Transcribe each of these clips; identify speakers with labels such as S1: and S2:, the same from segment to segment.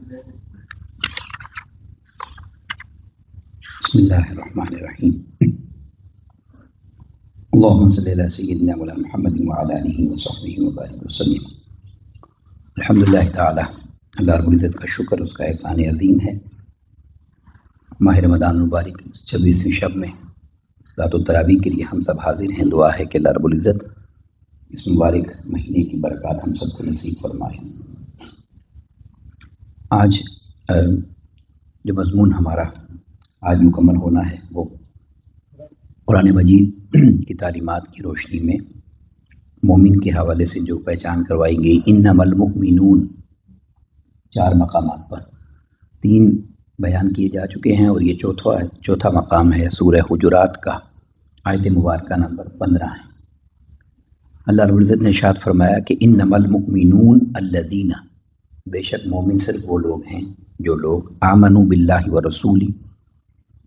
S1: بسم اللہ الرحمن الرحیم اللہم صلی علی سیدنا مولانا محمد وعلی آلہ وصحبہ وبارک وسلم۔ الحمدللہ تعالی، اللہ رب العزت کا شکر، اس کا احسان عظیم ہے۔ ماہ رمضان المبارک 26ویں شب میں رات التراویح کے لیے ہم سب حاضر ہیں۔ دعا ہے کہ اللہ رب العزت اس مبارک مہینے کی برکات ہم سب کو نصیب فرمائے۔ آج جو مضمون ہمارا آج مکمل ہونا ہے وہ قرآن مجید کی تعلیمات کی روشنی میں مومن کے حوالے سے جو پہچان کروائی گئی انما المؤمنون، 4 مقامات پر 3 بیان کیے جا چکے ہیں، اور یہ چوتھا مقام ہے سورہ حجرات کا، آیت مبارکہ نمبر 15 ہے۔ اللہ رب العزت نے ارشاد فرمایا کہ انما المؤمنون الذین، بے شک مومن صرف وہ لوگ ہیں جو لوگ آمنوا باللہ ورسولہ،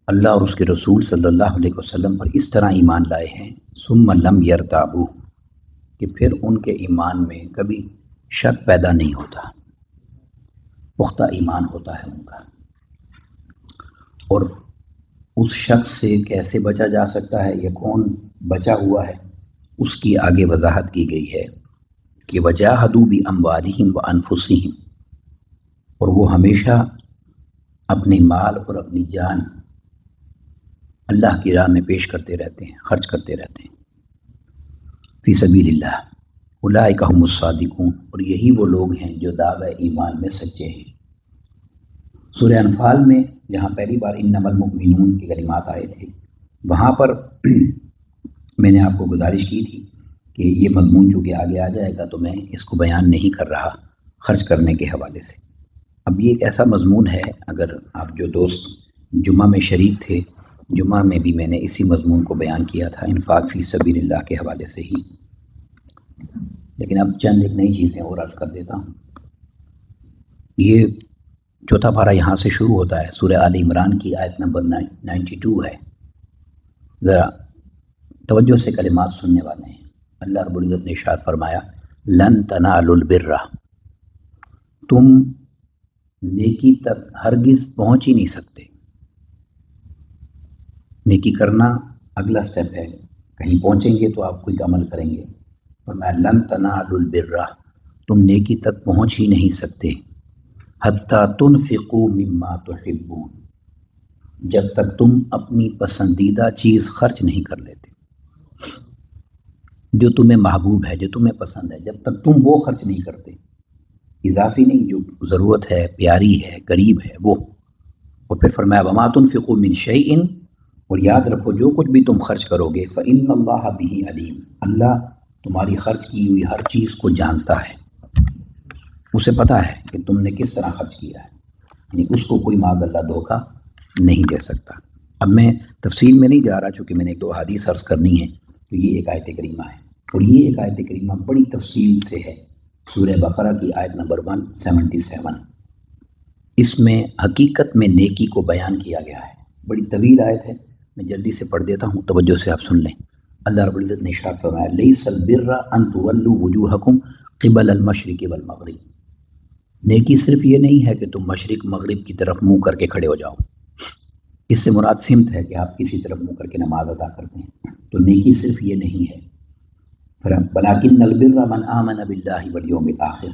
S1: اللہ اور اس کے رسول صلی اللہ علیہ وسلم پر اس طرح ایمان لائے ہیں، ثم لم یرتابوا، کہ پھر ان کے ایمان میں کبھی شک پیدا نہیں ہوتا، پختہ ایمان ہوتا ہے ان کا۔ اور اس شخص سے کیسے بچا جا سکتا ہے، یہ کون بچا ہوا ہے، اس کی آگے وضاحت کی گئی ہے کہ وجاہدوا باموالہم وانفسہم، اور وہ ہمیشہ اپنے مال اور اپنی جان اللہ کی راہ میں پیش کرتے رہتے ہیں، خرچ کرتے رہتے ہیں، فی سبیل اللہ، اولئک ھم الصادقون، اور یہی وہ لوگ ہیں جو دعوی ایمان میں سچے ہیں۔ سورہ انفال میں جہاں پہلی بار انما المؤمنون کی کلمات آئے تھے، وہاں پر میں نے آپ کو گزارش کی تھی کہ یہ مضمون چونکہ آگے آ جائے گا تو میں اس کو بیان نہیں کر رہا خرچ کرنے کے حوالے سے۔ اب یہ ایک ایسا مضمون ہے، اگر آپ جو دوست جمعہ میں شریک تھے، جمعہ میں بھی میں نے اسی مضمون کو بیان کیا تھا، انفاق فی سبیل اللہ کے حوالے سے ہی، لیکن اب چند ایک نئی چیزیں اور عرض کر دیتا ہوں۔ یہ چوتھا پارہ یہاں سے شروع ہوتا ہے، سورہ آل عمران کی آیت نمبر 92 ہے۔ ذرا توجہ سے کلمات سننے والے ہیں۔ اللہ رب العزت نے ارشاد فرمایا لن تنالوا البر، تم نیکی تک ہرگز پہنچ ہی نہیں سکتے۔ نیکی کرنا اگلا سٹیپ ہے، کہیں پہنچیں گے تو آپ کوئی عمل کریں گے۔ فرمایا لن تنالوا البر، تم نیکی تک پہنچ ہی نہیں سکتے، حتی تنفقوا مما تحبون، جب تک تم اپنی پسندیدہ چیز خرچ نہیں کر لیتے، جو تمہیں محبوب ہے، جو تمہیں پسند ہے، جب تک تم وہ خرچ نہیں کرتے، اضافی نہیں، جو ضرورت ہے، پیاری ہے، قریب ہے وہ۔ اور پھر فرمایا وما تنفقوا من شیء، اور یاد رکھو جو کچھ بھی تم خرچ کرو گے فإن اللہ بہ علیم، اللہ تمہاری خرچ کی ہوئی ہر چیز کو جانتا ہے، اسے پتہ ہے کہ تم نے کس طرح خرچ کیا ہے، یعنی اس کو کوئی معاذ اللہ دھوکہ نہیں دے سکتا۔ اب میں تفصیل میں نہیں جا رہا، چونکہ میں نے 1-2 حدیث عرض کرنی ہے، تو یہ ایک آیت کریمہ ہے، اور یہ ایک آیت کریمہ بڑی تفصیل سے ہے، سورہ بقرہ کی آیت نمبر 177۔ اس میں حقیقت میں نیکی کو بیان کیا گیا ہے، بڑی طویل آیت ہے، میں جلدی سے پڑھ دیتا ہوں، توجہ سے آپ سن لیں۔ اللہ رب العزت نے ارشاد فرمایا لیس البر ان تولوا وجوہکم قبل المشرق والمغرب، نیکی صرف یہ نہیں ہے کہ تم مشرق مغرب کی طرف منہ کر کے کھڑے ہو جاؤ، اس سے مراد سمت ہے کہ آپ کسی طرف منہ کر کے نماز ادا کرتے ہیں، تو نیکی صرف یہ نہیں ہے۔ بلاکن البر من آمن باللہ والیوم الآخر،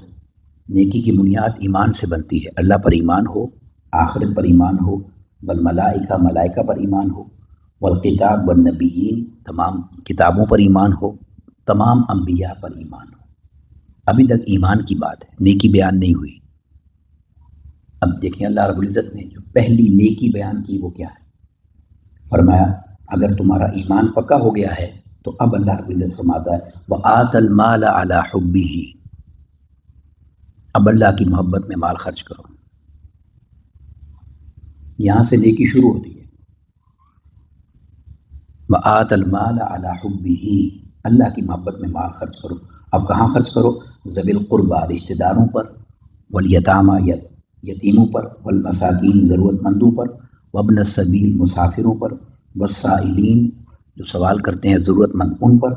S1: نیکی کی بنیاد ایمان سے بنتی ہے، اللہ پر ایمان ہو، آخرت پر ایمان ہو، والملائکہ، ملائکہ پر ایمان ہو، والکتاب والنبیین، تمام کتابوں پر ایمان ہو، تمام انبیاء پر ایمان ہو۔ ابھی تک ایمان کی بات ہے، نیکی بیان نہیں ہوئی۔ اب دیکھیں اللہ رب العزت نے جو پہلی نیکی بیان کی وہ کیا ہے، فرمایا اگر تمہارا ایمان پکا ہو گیا ہے تو اب اللہ رب العزت فرماتا ہے وآت المال علی حبہ، اب اللہ کی محبت میں مال خرچ کرو۔ یہاں سے نیکی شروع ہوتی ہے، وآت المال علی حبہ، اللہ کی محبت میں مال خرچ کرو۔ اب کہاں خرچ کرو؟ ذوی القربى، رشتہ داروں پر، والیتامى، یتیموں پر، والمساکین، ضرورت مندوں پر، وابن السبیل، مسافروں پر، والسائلین، جو سوال کرتے ہیں ضرورت مند ان پر،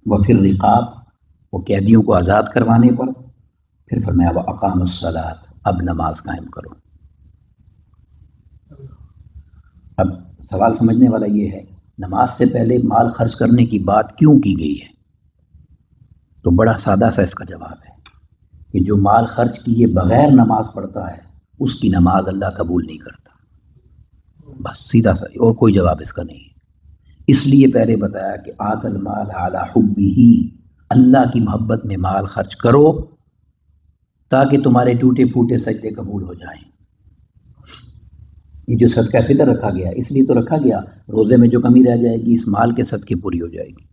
S1: وفی الرقاب، وہ قیدیوں کو آزاد کروانے پر، پھر فرمایا وَأَقَامَ الصَّلَاةَ، اب نماز قائم کرو۔ اب سوال سمجھنے والا یہ ہے، نماز سے پہلے مال خرچ کرنے کی بات کیوں کی گئی ہے؟ تو بڑا سادہ سا اس کا جواب ہے کہ جو مال خرچ کیے بغیر نماز پڑھتا ہے اس کی نماز اللہ قبول نہیں کرتا۔ بس سیدھا سا، اور کوئی جواب اس کا نہیں ہے۔ اس لیے پہلے بتایا کہ آت المال علی حبہ، اللہ کی محبت میں مال خرچ کرو تاکہ تمہارے ٹوٹے پھوٹے سجدے قبول ہو جائیں۔ یہ جو صدقہ فطر رکھا گیا اس لیے تو رکھا گیا، روزے میں جو کمی رہ جائے گی اس مال کے صدقے پوری ہو جائے گی۔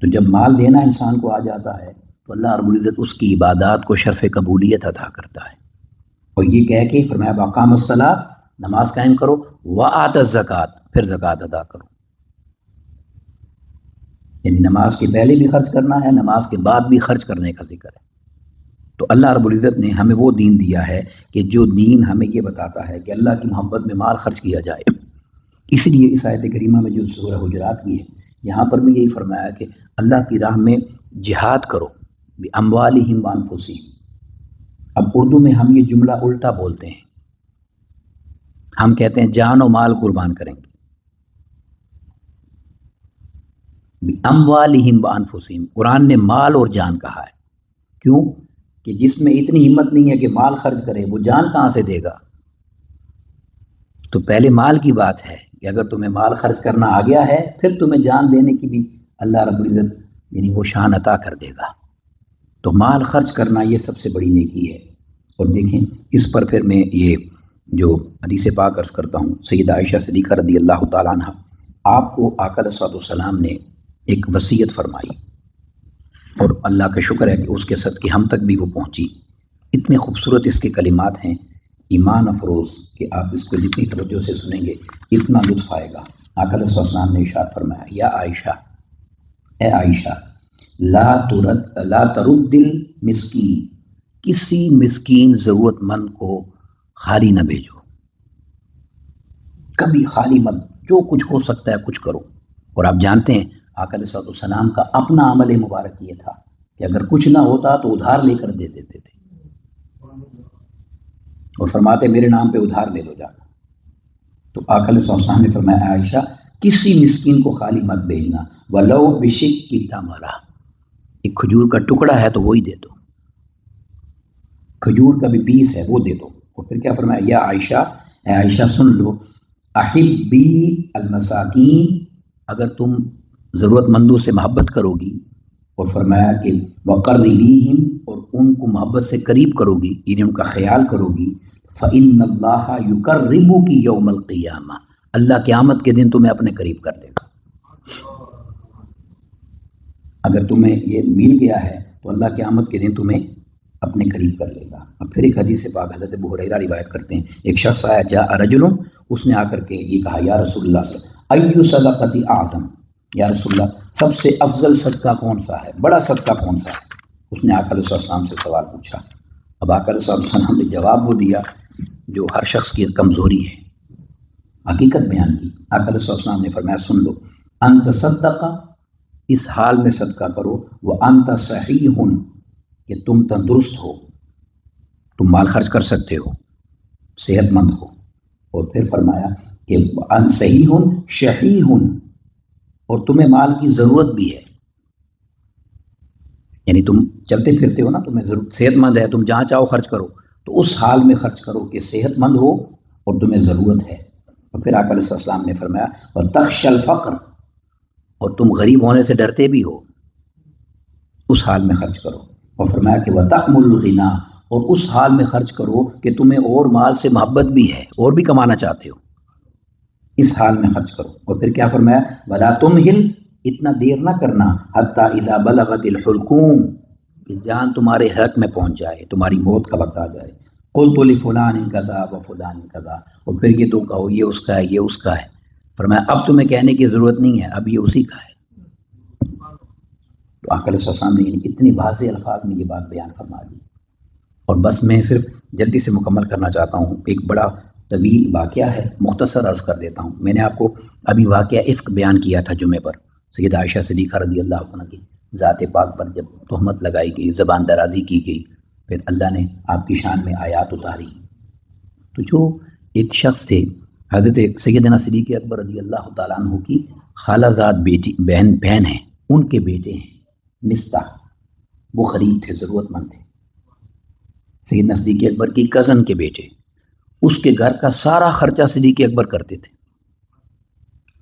S1: تو جب مال دینا انسان کو آ جاتا ہے تو اللہ رب العزت اس کی عبادات کو شرف قبولیت عطا کرتا ہے۔ اور یہ کہہ کے فرمایا وَأَقَامَ الصَّلَاةَ، نماز قائم کرو، وَآتَ الزَّکَاۃ، پھر زکوٰۃ ادا کرو۔ یعنی نماز کے پہلے بھی خرچ کرنا ہے، نماز کے بعد بھی خرچ کرنے کا ذکر ہے۔ تو اللہ رب العزت نے ہمیں وہ دین دیا ہے کہ جو دین ہمیں یہ بتاتا ہے کہ اللہ کی محبت میں مال خرچ کیا جائے۔ اس لیے اس آیت کریمہ میں جو سورہ حجرات کی ہے یہاں پر بھی یہی فرمایا کہ اللہ کی راہ میں جہاد کرو بِأَمْوَالِهِمْ وَأَنفُسِهِمْ۔ اب اردو میں ہم یہ جملہ الٹا بولتے ہیں، ہم کہتے ہیں جان و مال قربان کریں گے، بِأَمْوَالِهِمْ وَأَنفُسِهِمْ، قرآن نے مال اور جان کہا ہے۔ کیوں؟ کہ جس میں اتنی ہمت نہیں ہے کہ مال خرچ کرے وہ جان کہاں سے دے گا؟ تو پہلے مال کی بات ہے کہ اگر تمہیں مال خرچ کرنا آ گیا ہے پھر تمہیں جان دینے کی بھی اللہ رب العزت یعنی وہ شان عطا کر دے گا۔ تو مال خرچ کرنا یہ سب سے بڑی نیکی ہے۔ اور دیکھیں اس پر پھر میں یہ جو حدیث پاک عرض کرتا ہوں، سیدہ عائشہ صدیقہ رضی اللہ تعالیٰ عنہ، آپ کو آقا علیہ الصلوۃ والسلام نے ایک وصیت فرمائی، اور اللہ کا شکر ہے کہ اس کے صدقے ہم تک بھی وہ پہنچی۔ اتنے خوبصورت اس کے کلمات ہیں، ایمان افروز، کہ آپ اس کو جتنی توجہ سے سنیں گے اتنا لطف آئے گا۔ آقا علیہ الصلوۃ والسلام نے ارشاد فرمایا، یا عائشہ، اے عائشہ، لا ترد المسکین، کسی مسکین ضرورت مند کو خالی نہ بھیجو، کبھی خالی مت، جو کچھ ہو سکتا ہے کچھ کرو۔ اور آپ جانتے ہیں آقا علیہ الصلوۃ والسلام کا اپنا عمل مبارک یہ تھا کہ اگر کچھ نہ ہوتا تو ادھار لے کر دے دیتے تھے، اور فرماتے میرے نام پہ ادھار لے لو جا۔ تو آقا علیہ الصلوۃ والسلام نے فرمایا عائشہ کسی مسکین کو خالی مت بھیجنا، وَلَوْ بِشِقِّ تَمْرَةٍ، ایک کھجور کا ٹکڑا ہے تو وہی دے دو، کھجور کا بھی پیس ہے وہ دے دو۔ اور پھر کیا فرمایا، یا عائشہ، اے عائشہ سن لو، احبی المساکین، اگر تم ضرورت مندوں سے محبت کرو گی، اور فرمایا کہ وقربیہم، اور ان کو محبت سے قریب کرو گی یعنی ان کا خیال کرو گی، فإن اللہ یقربک یوم القیامہ، اللہ قیامت کے دن تمہیں اپنے قریب کر لے گا۔ اگر تمہیں یہ مل گیا ہے تو اللہ قیامت کے دن تمہیں اپنے قریب کر لے گا۔ اب پھر ایک حدیث پاک حضرت ابو ہریرہ روایت کرتے ہیں، ایک شخص آیا، جاء رجل، اس نے آ کر کے یہ کہا، یا رسول اللہ صلی اللہ علیہ وسلم، ای صدقۃ اعظم، یا رسول اللہ سب سے افضل صدقہ کون سا ہے، بڑا صدقہ کون سا ہے؟ اس نے آقا علیہ السلام سے سوال پوچھا۔ اب آقا علیہ السلام نے جواب وہ دیا جو ہر شخص کی کمزوری ہے، حقیقت بیان کی۔ آقا علیہ السلام نے فرمایا سن لو، انت صدق، اس حال میں صدقہ کرو، وانت صحیح، کہ تم تندرست ہو، تم مال خرچ کر سکتے ہو، صحت مند ہو۔ اور پھر فرمایا کہ ان صحیح شحیح، اور تمہیں مال کی ضرورت بھی ہے، یعنی تم چلتے پھرتے ہو نا، تمہیں ضرورت، صحت مند ہے، تم جہاں چاہو خرچ کرو، تو اس حال میں خرچ کرو کہ صحت مند ہو اور تمہیں ضرورت ہے۔ اور پھر آقا علیہ السلام نے فرمایا وَتَخْشَى الْفَقْرَ، اور تم غریب ہونے سے ڈرتے بھی ہو، اس حال میں خرچ کرو۔ اور فرمایا کہ وَتَأْمُلُ الْغِنَى، اور اس حال میں خرچ کرو کہ تمہیں اور مال سے محبت بھی ہے اور بھی کمانا چاہتے ہو، اس حال میں خرچ کرو۔ اور پھر کیا فرمایا، وَلَا تُمْهِلْ، اتنا دیر نہ کرنا، حَتَّى إِذَا بَلَغَتِ الْحُلْقُومَ، کہ جان تمہارے حلق میں پہنچ جائے، تمہاری موت کا وقت آ جائے، قُلْتُ لِفُلَانٍ كَذَا وَفُلَانٍ كَذَا، اور پھر یہ تو کہو یہ اس کا ہے یہ اس کا ہے۔ فرمایا اب تمہیں کہنے کی ضرورت نہیں ہے، اب یہ اسی کا ہے۔ تو آقا علیہ السلام نے اتنی واضح الفاظ میں یہ بات بیان فرما دی۔ اور بس میں صرف جلدی سے مکمل کرنا چاہتا ہوں، ایک بڑا طویل واقعہ ہے، مختصر عرض کر دیتا ہوں۔ میں نے آپ کو ابھی واقعہ افک بیان کیا تھا جمعے پر، سیدہ عائشہ صدیقہ رضی اللہ عنہ کی ذات پاک پر جب تہمت لگائی گئی، زبان درازی کی گئی، پھر اللہ نے آپ کی شان میں آیات اتاری. تو جو ایک شخص تھے حضرت سیدنا صدیق اکبر رضی اللہ تعالیٰ عنہ کی خالہ زاد بیٹی بہن ہیں، ان کے بیٹے ہیں مستح، وہ غریب تھے، ضرورت مند تھے. سیدنا صدیق اکبر کی کزن کے بیٹے، اس کے گھر کا سارا خرچہ صدیق اکبر کرتے تھے.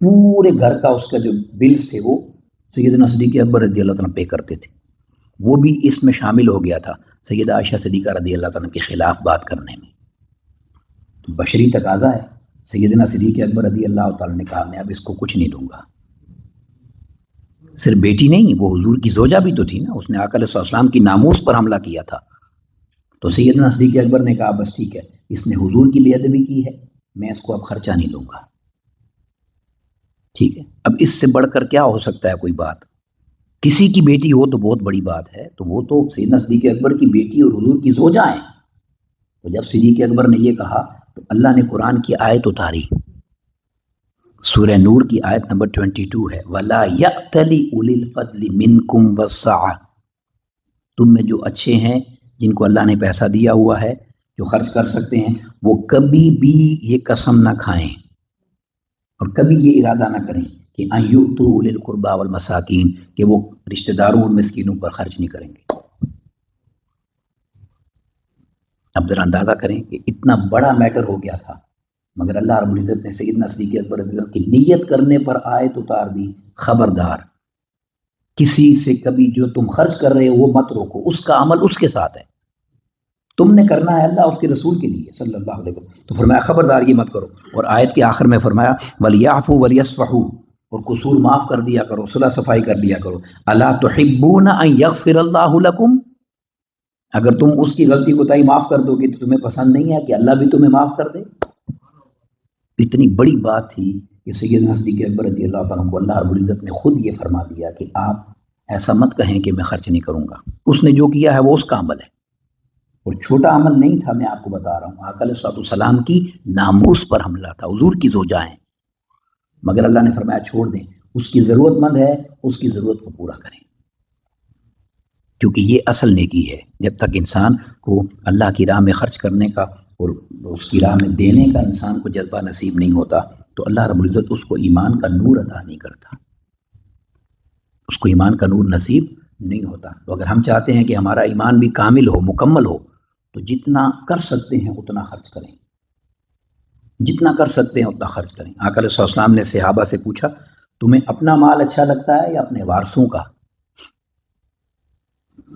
S1: پورے گھر کا اس کا جو بلز تھے وہ سیدنا صدیق اکبر رضی اللہ تعالیٰ پے کرتے تھے. وہ بھی اس میں شامل ہو گیا تھا سیدہ عائشہ صدیقہ رضی اللہ تعالیٰ کے خلاف بات کرنے میں. تو بشری تقاضا ہے. سیدنا صدیق اکبر رضی اللہ تعالیٰ نے کہا میں اب اس کو کچھ نہیں دوں گا. صرف بیٹی نہیں، وہ حضور کی زوجہ بھی تو تھی نا، اس نے آقا علیہ السلام کی ناموس پر حملہ کیا تھا. تو سیدنا صدیق اکبر نے کہا بس ٹھیک ہے، اس نے حضور کی بے ادبی کی ہے، میں اس کو اب خرچہ نہیں دوں گا. ٹھیک ہے، اب اس سے بڑھ کر کیا ہو سکتا ہے کوئی بات؟ کسی کی بیٹی ہو تو بہت بڑی بات ہے، تو وہ تو سیدنا صدیق اکبر کی بیٹی اور حضور کی زوجہ ہیں. تو جب صدیق اکبر نے یہ کہا تو اللہ نے قرآن کی آیت اتاری. سورہ نور کی آیت نمبر 22 ہے، وَلَا يَأْتَلِ أُولِي الْفَضْلِ مِنْكُمْ وَالسَّعَةِ. تم میں جو اچھے ہیں، جن کو اللہ نے پیسہ دیا ہوا ہے، جو خرچ کر سکتے ہیں، وہ کبھی بھی یہ قسم نہ کھائیں اور کبھی یہ ارادہ نہ کریں کہ ان یؤتوا اولی القربی والمساکین، کہ وہ رشتہ داروں اور مسکینوں پر خرچ نہیں کریں گے. اب ذرا اندازہ کریں کہ اتنا بڑا میٹر ہو گیا تھا، مگر اللہ رب العزت نے سیدنا صدیق اکبر رضی اللہ کی نیت کرنے پر آیت اتار دی، خبردار کسی سے کبھی جو تم خرچ کر رہے ہو وہ مت روکو، اس کا عمل اس کے ساتھ ہے، تم نے کرنا ہے اللہ اس کے رسول کے لیے صلی اللہ علیہ وسلم. تو فرمایا خبردار یہ مت کرو. اور آیت کے آخر میں فرمایا وَلْيَعْفُوا وَلْيَصْفَحُوا، اور قصور معاف کر دیا کرو، صلح صفائی کر لیا کرو. أَلَا تُحِبُّونَ أَن يَغْفِرَ اللَّهُ لَكُمْ، اگر تم اس کی غلطی کوتاہی معاف کر دو گے تو تمہیں پسند نہیں ہے کہ اللہ بھی تمہیں معاف کر دے. اتنی بڑی بات تھی کہ سیدنا صدیق اکبر رضی اللہ تعالیٰ کو اللہ رب العزت نے خود یہ فرما دیا کہ آپ ایسا مت کہیں کہ میں خرچ نہیں کروں گا. اس نے جو کیا ہے وہ اس کا عمل ہے، اور چھوٹا عمل نہیں تھا. میں آپ کو بتا رہا ہوں، آقا علیہ السلام کی ناموس پر حملہ تھا، حضور کی زوجہ ہیں، مگر اللہ نے فرمایا چھوڑ دیں، اس کی ضرورت مند ہے، اس کی ضرورت کو پورا کریں، کیونکہ یہ اصل نیکی ہے. جب تک انسان کو اللہ کی راہ میں خرچ کرنے کا اور اس کی راہ میں دینے کا انسان کو جذبہ نصیب نہیں ہوتا تو اللہ رب العزت اس کو ایمان کا نور عطا نہیں کرتا، اس کو ایمان کا نور نصیب نہیں ہوتا. تو اگر ہم چاہتے ہیں کہ ہمارا ایمان بھی کامل ہو، مکمل ہو، تو جتنا کر سکتے ہیں اتنا خرچ کریں، جتنا کر سکتے ہیں اتنا خرچ کریں. آقا علیہ السلام نے صحابہ سے پوچھا تمہیں اپنا مال اچھا لگتا ہے یا اپنے وارثوں کا؟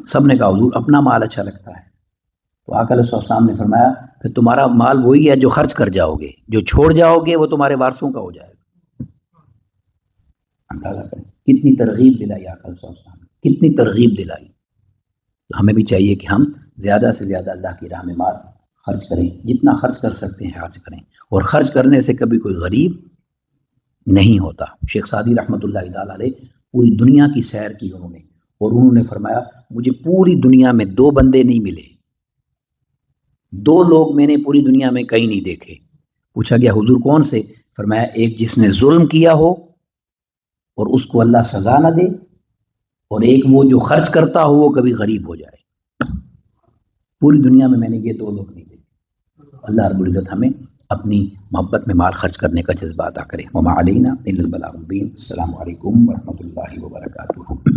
S1: سب نے کہا حضور اپنا مال اچھا لگتا ہے. تو آقا علیہ السلام نے فرمایا کہ تمہارا مال وہی ہے جو خرچ کر جاؤ گے، جو چھوڑ جاؤ گے وہ تمہارے وارثوں کا ہو جائے گا. اندازہ کریں کتنی ترغیب دلائی آقا علیہ السلام نے، کتنی ترغیب دلائی. تو ہمیں بھی چاہیے کہ ہم زیادہ سے زیادہ اللہ کی راہ میں مال خرچ کریں، جتنا خرچ کر سکتے ہیں خرچ کریں، اور خرچ کرنے سے کبھی کوئی غریب نہیں ہوتا. شیخ سعدی رحمۃ اللہ تعالیٰ علیہ پوری دنیا کی سیر کی انہوں نے، اور انہوں نے فرمایا مجھے پوری دنیا میں 2 بندے نہیں ملے، 2 لوگ میں نے پوری دنیا میں کہیں نہیں دیکھے. پوچھا گیا حضور کون سے؟ فرمایا ایک جس نے ظلم کیا ہو اور اس کو اللہ سزا نہ دے، اور ایک وہ جو خرچ کرتا ہو وہ کبھی غریب ہو جائے. پوری دنیا میں نے یہ 2 لوگ نہیں دیکھے. اللہ رب العزت ہمیں اپنی محبت میں مال خرچ کرنے کا جذبہ عطا کرے. وما علینا الا البلاغ المبین. السلام علیکم ورحمۃ اللہ وبرکاتہ.